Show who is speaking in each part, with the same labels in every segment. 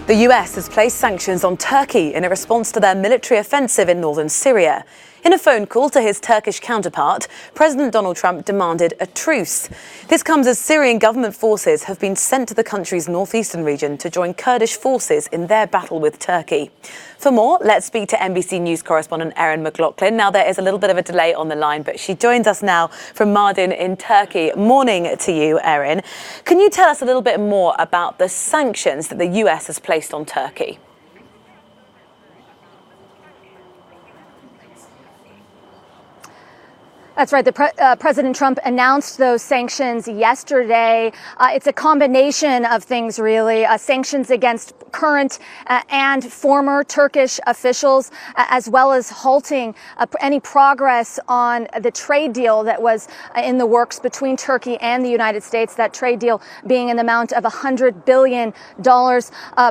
Speaker 1: The US has placed sanctions on Turkey in a response to their military offensive in northern Syria. In a phone call to his Turkish counterpart, President Donald Trump demanded a truce. This comes as Syrian government forces have been sent to the country's northeastern region to join Kurdish forces in their battle with Turkey. For more, let's speak to NBC News correspondent Erin McLaughlin. Now, there is a little bit of a delay on the line, but she joins us now from Mardin in Turkey. Morning to you, Erin. Can you tell us a little bit more about the sanctions that the US has placed on Turkey?
Speaker 2: That's right. President Trump announced those sanctions yesterday. It's a combination of things, really. Sanctions against current and former Turkish officials, as well as halting any progress on the trade deal that was in the works between Turkey and the United States, that trade deal being in the amount of $100 billion.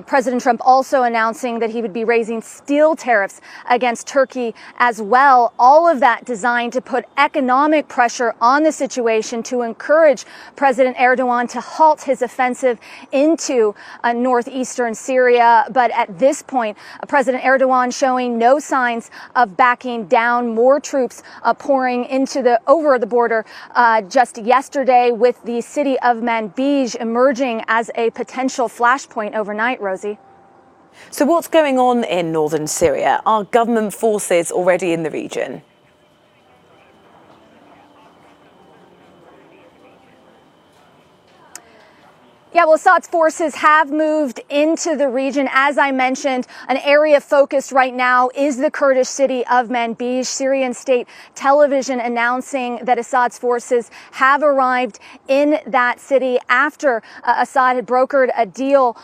Speaker 2: President Trump also announcing that he would be raising steel tariffs against Turkey as well. All of that designed to put economic pressure on the situation to encourage President Erdogan to halt his offensive into northeastern Syria. But at this point, President Erdogan showing no signs of backing down, more troops pouring over the border just yesterday, with the city of Manbij emerging as a potential flashpoint overnight, Rosie.
Speaker 1: So what's going on in northern Syria? Are government forces already in the region?
Speaker 2: Yeah, well, Assad's forces have moved into the region. As I mentioned, an area of focus right now is the Kurdish city of Manbij. Syrian state television announcing that Assad's forces have arrived in that city after Assad had brokered a deal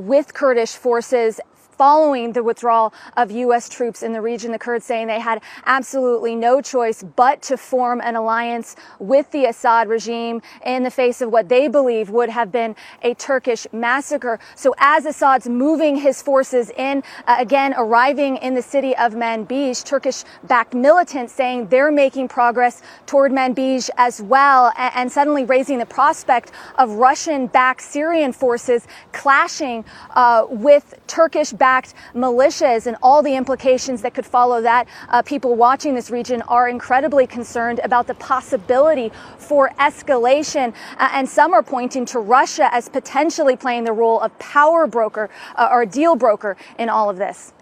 Speaker 2: with Kurdish forces following the withdrawal of U.S. troops in the region. The Kurds saying they had absolutely no choice but to form an alliance with the Assad regime in the face of what they believe would have been a Turkish massacre. So as Assad's moving his forces in, again, arriving in the city of Manbij, Turkish-backed militants saying they're making progress toward Manbij as well, and suddenly raising the prospect of Russian-backed Syrian forces clashing with Turkish-backed militias and all the implications that could follow that. People watching this region are incredibly concerned about the possibility for escalation, and some are pointing to Russia as potentially playing the role of power broker or deal broker in all of this.